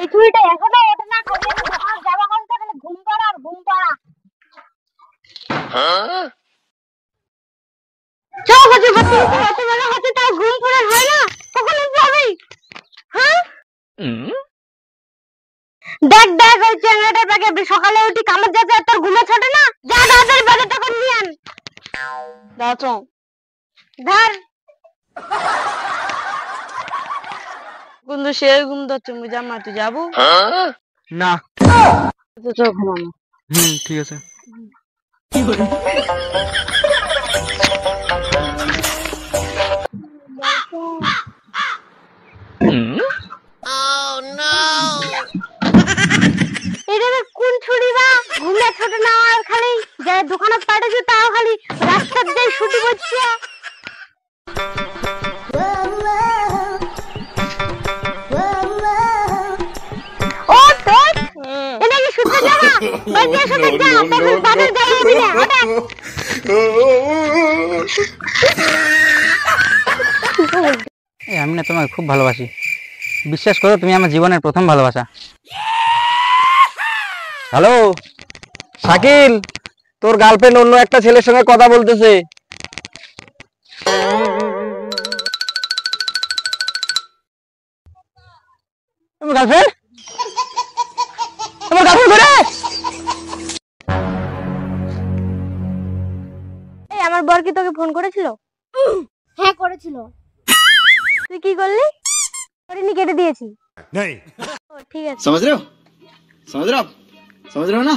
এই চুড়িটা এখনো ওঠে না, খালি দোকানে যাবা করতে খালি ঘুম পাড়া আর ঘুম পাড়া। চল হচ্ছে বাতি এত বেলা হচ্ছে তাও ঘুম পড়ে হয় না, কখন যাবি? হ্যাঁ দেখ দেখ ওই চ্যাংড়াটা পাকে সকালে উঠি কামে যেতে তোর ঘুমে ছোটে না, যা তাড়াতাড়ি বাজারটা করে নিয়ে আন। দাঁড়াও ধর বন্ধু সে ঘুম ধরছে, মুই জামা তুই যাবো না। তো চল ঘুমানো। ঠিক আছে। কি করে এটা কোন ছুরি বা ঘুমে ছোট না আর খালি যে দোকানে পাঠাইছে তাও খালি রাস্তার দিয়ে ছুটি করছে। ও দেখ এটা কি সুতে যাবা বাইরে সুতে যা তখন বাজার যাবি না ওটা। আমি না তোমাকে খুব ভালোবাসি, বিশ্বাস করো তুমি আমার জীবনের প্রথম ভালোবাসা। হ্যালো শাকিল, তোর গার্লফ্রেন্ড অন্য একটা ছেলের সঙ্গে কথা বলতেছে। আমার গার্লফ্রেন্ড করে এই আমার বর কি তোকে ফোন করেছিল? হ্যাঁ করেছিল। তুই কি করলি? করিনি, কেটে দিয়েছি। नहीं ও ঠিক আছে। समझ रहे हो समझ रहे हो ना।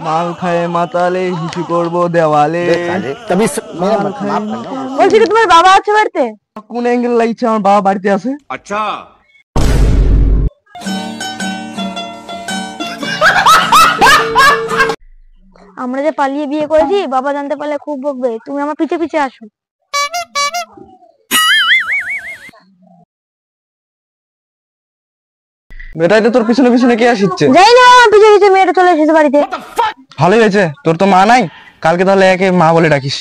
মাল খায় মাতালে হিসু করবো দেওয়ালে। तभी বলছি কি তোমার বাবা আছে বাড়িতে? কোন অ্যাঙ্গেল লাগছে আমার বাবা বাড়িতে আছে? अच्छा আমরা যে পালিয়ে বিয়ে করেছি বাবা জানতে পারলে খুব বকবে, তুমি আমার পিছে পিছে আসো। বেটাইতে তোর পিছনে পিছনে কে আসছে? যাই না আমার পিছে পিছে মেয়েটা চলে এসেছে বাড়িতে। ভালোই হয়েছে, তোর তো মা নাই, কালকে তাহলে একে মা বলে ডাকিস।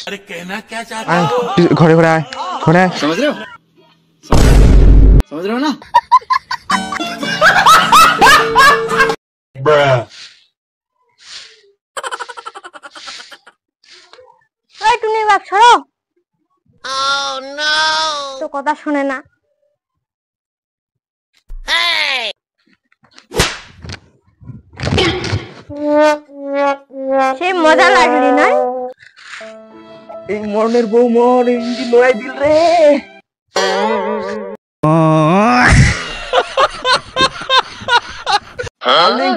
আয়, ঘরে ঘরে আয়, ঘরে আয়। समझ रहे हो ना। ওই টুনি বাপ সরো। তো কথা শুনে না। সে মজা লাগলি না? এই মরণের বউ মর ইঞ্জি নোয়াই দিল রে।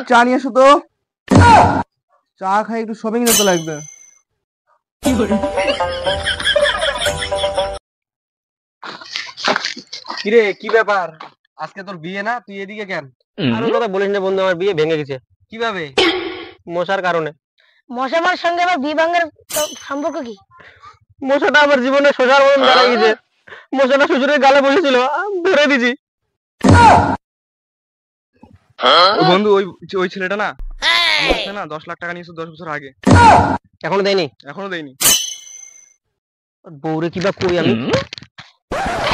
চা নিয়ে আসো তো, চা খাই একটু শপিং যেতে লাগবে। কিরে কি ব্যাপার, আজকে তোর বিয়ে না, তুই এদিকে কেন? আর কথা বলিস না বন্ধু, আমার বিয়ে ভেঙে গেছে। কিভাবে? মশার কারণে। মশামার সঙ্গে আবার বিয়ে ভাঙার সম্পর্ক কি? মশাটা আমার জীবনে শোষার মতন দাঁড়ায় গেছে। মশাটা শ্বশুরের গালে বসেছিল, ধরে দিছি। বন্ধু ওই ওই ছেলেটা না আমাকে না 10 লাখ টাকা নিয়েছে 10 বছর আগে, এখনো দেয়নি। এখনো দেয়নি। বউরে কিবা কই আমি,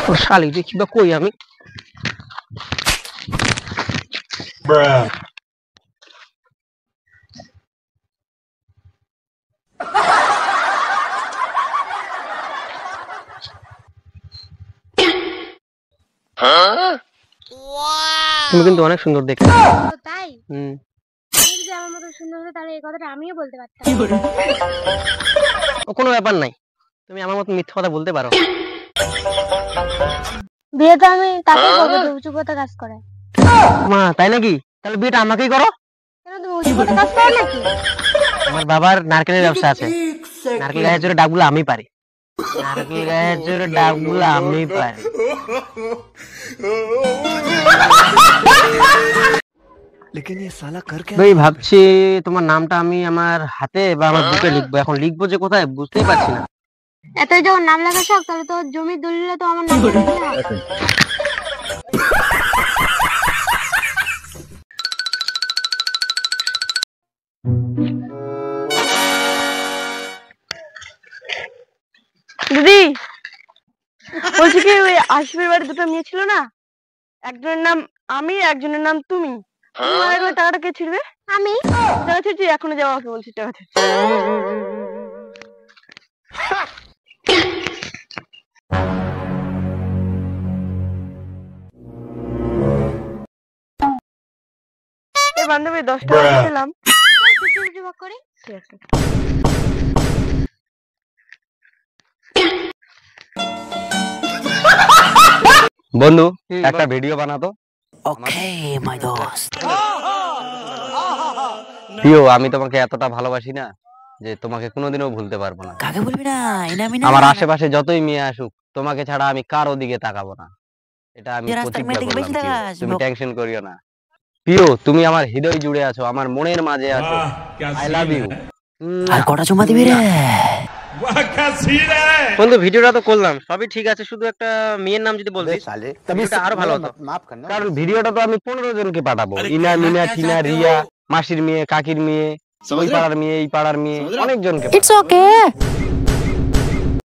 ওর শালিকে কিবা কই আমি। তুমি কিন্তু অনেক সুন্দর দেখতে। তাই হুম, তুমি যদি আমার মতো সুন্দর হতো তাহলে এই কথাটা আমিও বলতে পারতাম। ও কোনো ব্যাপার নাই, তুমি আমার মতো মিথ্যা কথা বলতে পারো। বিয়ে তো আমি তাকেই করবো যে উঁচু পথে কাজ করে। মা তাই নাকি? তাহলে বিয়েটা আমাকেই করো। কেন তুমি উঁচু পথে কাজ করো নাকি? আমার বাবার নারকেলের ব্যবসা আছে, নারকেল গাছের জোরে ডাকগুলো আমি পারি, নারকেল গাছের জোরে ডাকগুলো আমি পারি। ভাই ভাবছি তোমার নামটা আমি আমার হাতে বা আমার বুকে লিখবো, এখন লিখবো যে কোথায় বুঝতেই পারছি না। এত যখন নাম লেখা শখ তাহলে তো জমির দলিলে তো আমার নাম লিখতে হবে। দিদি বলছি কি ওই আশিফের বাড়ি দুটো মেয়ে ছিল না, একজনের নাম আমি, একজনের নাম তুমি। মায়ের ঘরে টাকাটা কে ছিড়বে? আমি। টাকা ছিড়ছি, এখনো যাওয়া ওকে বলছি টাকা ছিড়ছি। এই বান্ধবী 10 টাকা দিলাম। ঠিক আছে। বন্ধু একটা ভিডিও বানাতো। ওকে মাই দোস্ত। প্রিয়, আমি তোমাকে এতটা ভালোবাসি না যে তোমাকে কোনোদিনও ভুলতে পারবো না। কাকে বলবি না? ইনামি না। আমার আশেপাশে যতই মেয়ে আসুক, তোমাকে ছাড়া আমি কারো দিকে তাকাবো না। এটা আমি প্রতিজ্ঞা করলাম। প্রিয়, তুমি টেনশন করিও না। প্রিয়, তুমি আমার হৃদয় জুড়ে আছো, আমার মনের মাঝে আছো। I love you. আর কটা চুমা দিবি রে? বন্ধু ভিডিওটা তো করলাম, সবই ঠিক আছে, শুধু একটা মেয়ের নাম যদি বলতিস ভিডিওটা আরো ভালো হতো। কারণ ভিডিওটা তো আমি 15 জনকে পাঠাবো। ইনা, মিনা, টিনা, রিয়া, মাসির মেয়ে, কাকির মেয়ে, ওই পাড়ার মেয়ে, এই পাড়ার মেয়ে, অনেকজনকে। It's okay.